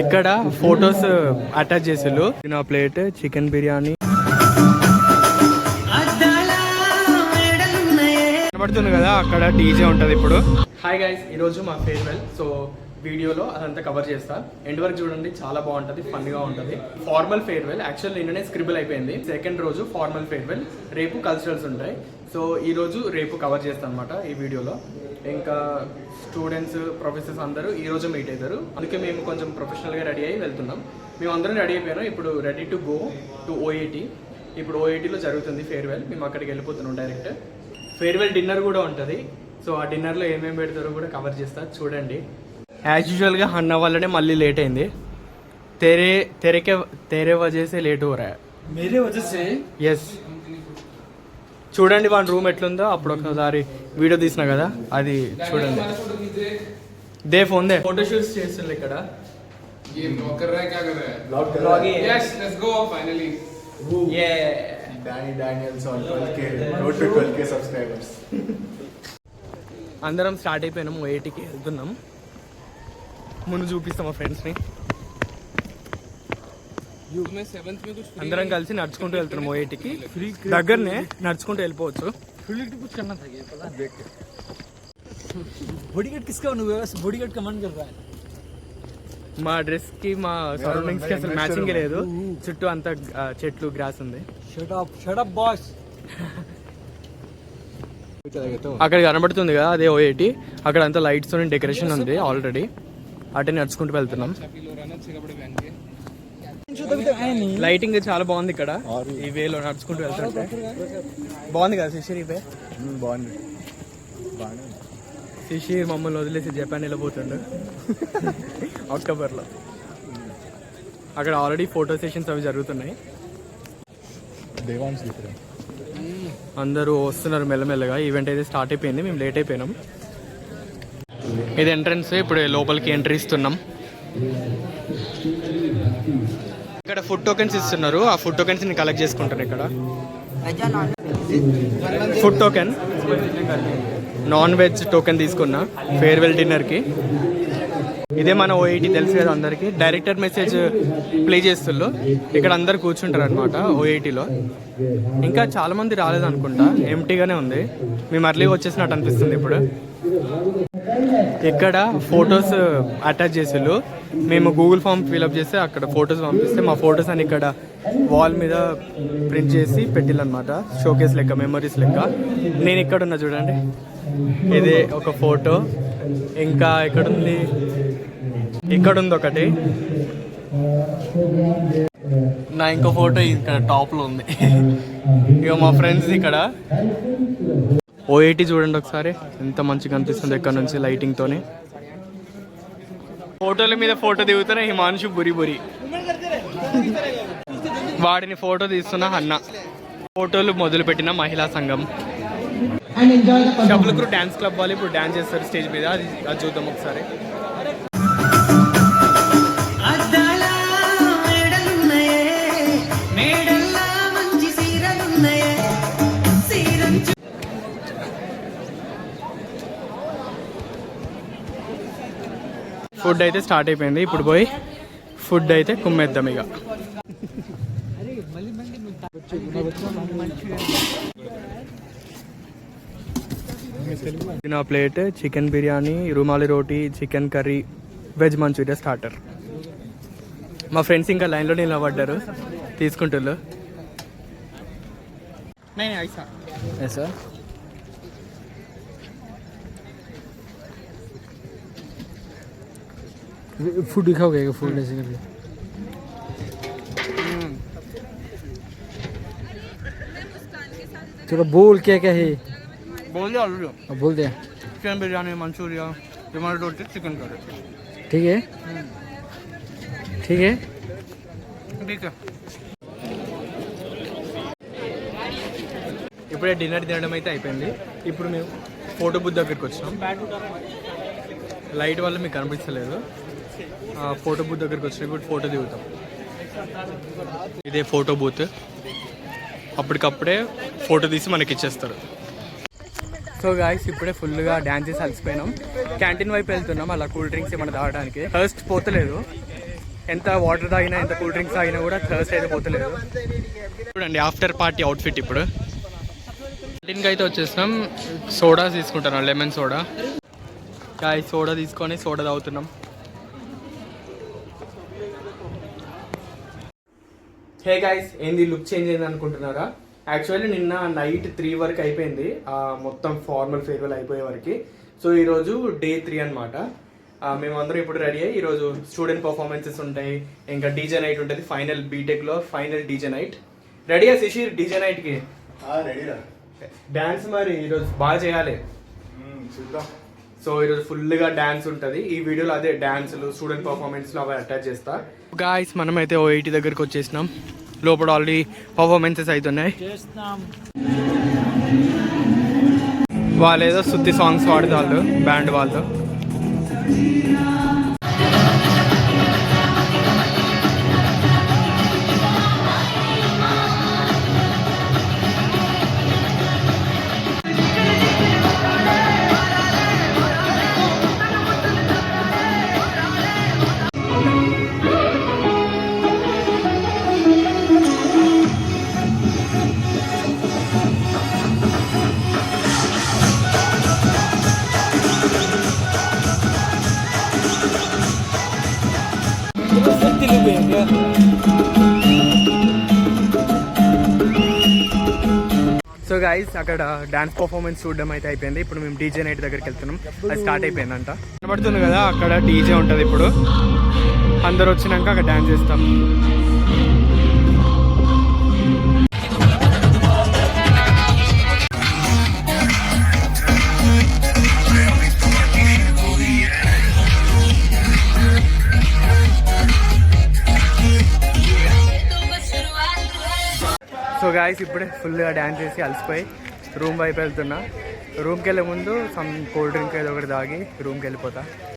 ఇక్కడ photos attach చేసిళ్ళు. నా plate chicken biryani కనబడుతుంది కదా, అక్కడ డీజే ఉంటుంది ఇప్పుడు. హాయ్ గైస్, ఈరోజు మా ఫేర్వెల్. సో వీడియోలో అదంతా కవర్ చేస్తా, ఎండ్ వరకు చూడండి, చాలా బాగుంటుంది, ఫన్గా ఉంటుంది. ఫార్మల్ ఫేర్వెల్ యాక్చువల్ నిన్ననే స్క్రిబుల్ అయిపోయింది. సెకండ్ రోజు ఫార్మల్ ఫేర్వెల్, రేపు కల్చరల్స్ ఉంటాయి. సో ఈరోజు రేపు కవర్ చేస్తాను అనమాట ఈ వీడియోలో. ఇంకా స్టూడెంట్స్ ప్రొఫెసర్స్ అందరూ ఈరోజు మీట్ అవుతారు, అందుకే మేము కొంచెం ప్రొఫెషనల్గా రెడీ అయ్యి వెళ్తున్నాం. మేము అందరం రెడీ అయిపోయాను, ఇప్పుడు రెడీ టు గో టు ఓఐటి. ఇప్పుడు ఓఐటీలో జరుగుతుంది ఫేర్వెల్, మేము అక్కడికి వెళ్ళిపోతున్నాం డైరెక్ట్. ఫేర్వెల్ డిన్నర్ కూడా ఉంటుంది, సో ఆ డిన్నర్లో ఏమేమి పెడతారో కూడా కవర్ చేస్తా, చూడండి. యాజ్ యూజువల్గా అన్న వల్లనే మళ్ళీ లేట్ అయింది. तेरे वजह से लेट हो रहा है. मेरे वजह से? ఎస్, చూడండి వాడి రూమ్ ఎట్లుందో. అప్పుడు ఒకసారి వీడియో తీసిన కదా, అది చూడండి. They phone they photo shoots చేస్తుంది ఇక్కడ. ये ब्लॉग कर रहा है, क्या कर रहा है? Vlogging. Yes, let's go finally. Danny Daniels on 12K, road to 12K subscribers. అందరం స్టార్ట్ అయిపోయినాం, ఓఐటీకి వెళ్తున్నాం. ముందు చూపిస్తాం మా ఫ్రెండ్స్ని. అందరం కలిసి నడుచుకుంటూ వెళ్తున్నాం ఓఐటీకి. దగ్గరనే నడుచుకుంటూ వెళ్ళిపోవచ్చు. बॉडीगार्ड किसका बॉडीगार्ड का मन कर रहा है? మా డ్రెస్ కి మా సరౌండింగ్స్ కి అసలు మ్యాచింగ్ లేదు. చుట్టూ అంతా చెట్లు, గ్రాస్ ఉంది. Shut up boss. అక్కడ కనబడుతుంది కదా, అదే ఓఐటీ. అక్కడ అంతా లైట్స్ తో డెకరేషన్ ఉంది ఆల్రెడీ. అటే నడుచుకుంటూ వెళ్తున్నాం. లైటింగ్ చాలా బాగుంది ఇక్కడ, ఈ వేలో నడుచుకుంటూ వెళ్తుంటే. బాగుంది కదా శిశిర్? ఈ వే బాగుంది. శిశిర్ మమ్మల్ని వదిలేసి జపాన్ వెళ్ళిపోతుండు అక్టోబర్లో. అక్కడ ఆల్రెడీ ఫోటో సెషన్స్ అవి జరుగుతున్నాయి. అందరూ వస్తున్నారు మెల్లమెల్లగా. ఈవెంట్ అయితే స్టార్ట్ అయిపోయింది, మేము లేట్ అయిపోయినాం. ఇది ఎంట్రన్స్, ఇప్పుడు లోపలికి ఎంట్రీ ఇస్తున్నాం. ఇక్కడ ఫుడ్ టోకెన్స్ ఇస్తున్నారు, ఆ ఫుడ్ టోకెన్స్ ని కలెక్ట్ చేసుకుంటాను. ఇక్కడ food token, non veg token తీసుకున్నా ఫేర్వెల్ డిన్నర్కి. ఇదే మన ఓఐటీ, తెలుసు కదా అందరికి. డైరెక్టర్ మెసేజ్ ప్లే చేస్తున్నారు. ఇక్కడ అందరు కూర్చుంటారు అనమాట ఓఐటీలో. ఇంకా చాలా మంది రాలేదనుకుంటా, ఎంటీగానే ఉంది. మేము అర్లీగా వచ్చేసినట్టు అనిపిస్తుంది ఇప్పుడు. ఇక్కడ ఫొటోస్ అటాచ్ చేసిళ్ళు. మేము గూగుల్ ఫామ్ ఫిల్అప్ చేస్తే అక్కడ ఫొటోస్ పంపిస్తే మా ఫొటోస్ అని ఇక్కడ వాల్ మీద ప్రింట్ చేసి పెట్టిల్లనమాట, షోకేస్ లెక్క, మెమరీస్ లెక్క. నేను ఇక్కడ ఉన్నా చూడండి, ఇది ఒక ఫోటో. ఇంకా ఎక్కడుంది, ఇక్కడ ఉంది ఒకటి. నా ఇంకో ఫోటో ఇక్కడ టాప్లో ఉంది. ఇక మా ఫ్రెండ్స్ ఇక్కడ. ఓఐటీ చూడండి ఒకసారి, ఎంత మంచిగా అనిపిస్తుంది ఇక్కడ నుంచి లైటింగ్తోనే. ఫోటోల మీద ఫోటో దిగుతున్న హిమాంశు బురి బురి. వాడిని ఫోటో తీస్తున్న అన్న. ఫోటోలు మొదలుపెట్టిన మహిళా సంఘం. షబుల్కర్ డ్యాన్స్ క్లబ్ వాళ్ళు ఇప్పుడు డ్యాన్స్ చేస్తారు స్టేజ్ మీద, అది చూద్దాం ఒకసారి. ఫుడ్ అయితే స్టార్ట్ అయిపోయింది, ఇప్పుడు పోయి ఫుడ్ అయితే కుమ్మేద్దాం ఇక. నా plate chicken biryani, rumali roti, chicken curry, veg manchurian starter. మా ఫ్రెండ్స్ ఇంకా లైన్లో నిలబడ్డారు, తీసుకుంటారు. సార్ फूड दिखाओगे? फूड ऐसे करके थोड़ा बोल, क्या क्या है बोल दिया ऑलरेडी, बोल दिया. चिकन बिरयानी, मंचूरिया, रुमाली रोटी, चिकन करी. ठीक है, ठीक है, ठीक है. ఇప్పుడే డిన్నర్ తినడం అయితే అయిపోయింది. ఇప్పుడు మేము ఫోటో బూత్ దగ్గరికి వచ్చినాం. లైట్ వల్ల మీకు కనిపించలేదు. ఫోటో బూత్ దగ్గరికి వచ్చిన ఇప్పుడు ఫోటో దిగుతాం. ఇదే ఫోటో బూత్, అప్పటికప్పుడే ఫోటో తీసి మనకి ఇచ్చేస్తారు. సో గాయస్ ఇప్పుడే ఫుల్గా డ్యాన్స్ చేసి అలసిపోయినాం. క్యాంటీన్ వైపు వెళ్తున్నాం, అలా కూల్ డ్రింక్స్ ఏమైనా తాగడానికి. ఫస్ట్ పోతలేదు, ఎంత వాటర్ తాగినా ఎంత కూల్ డ్రింక్స్ తాగినా కూడా థర్స్ట్ అయితే పోతలేదు. చూడండి ఆఫ్టర్ పార్టీ అవుట్ఫిట్ ఇప్పుడు. క్యాంటీన్కి అయితే వచ్చేసినాం. సోడా తీసుకుంటున్నాం, లెమన్ సోడా. సోడా తీసుకొని సోడా తాగుతున్నాం. హే గైస్, ఏంది లుక్ చేంజ్ అయింది అనుకుంటున్నారా? యాక్చువల్లీ నిన్న నైట్ 3 వరకు అయిపోయింది మొత్తం ఫార్మల్ ఫేర్వెల్ అయిపోయే వరకు. సో ఈరోజు డే 3 అనమాట. మేమందరం ఇప్పుడు రెడీ అయ్యి ఈరోజు స్టూడెంట్ పర్ఫార్మెన్సెస్ ఉంటాయి, ఇంకా డీజే నైట్ ఉంటుంది. ఫైనల్ బీటెక్లో ఫైనల్ డీజే నైట్. రెడీయా శిషిర్ డీజే నైట్కి? రెడీరా. డాన్స్ మరి ఈరోజు బాగా చేయాలి. చూద్దాం. సో ఈరోజు ఫుల్గా డాన్స్ ఉంటుంది. ఈ వీడియోలో అదే డాన్సులు స్టూడెంట్ పర్ఫార్మెన్స్లో అవి అటాచ్ చేస్తా. గాయస్ మనమైతే ఓఐటీ దగ్గరికి వచ్చేసినాం. లోపల ఆల్రెడీ పర్ఫార్మెన్సెస్ అవుతున్నాయి. వాళ్ళు ఏదో శుద్ధి సాంగ్స్ పాడుతాళ్ళు బ్యాండ్ వాళ్ళు. సో గైస్ అక్కడ డాన్స్ పర్ఫార్మెన్స్ చూడడం అయితే అయిపోయింది. ఇప్పుడు మేము డీజే నైట్ దగ్గరికి వెళ్తున్నాం. అది స్టార్ట్ అయిపోయిందంట. కనబడుతుంది కదా అక్కడ డీజే ఉంటుంది. ఇప్పుడు అందరు వచ్చినాక అక్కడ డాన్స్ చేస్తాం. సో గాయస్ ఇప్పుడే ఫుల్గా డ్యాన్స్ చేసి అలసిపోయి రూమ్ వైపు వెళ్తున్నా. రూమ్కి వెళ్ళే ముందు సమ్ కూల్ డ్రింక్ ఏదో ఒకటి తాగి రూమ్కి వెళ్ళిపోతా.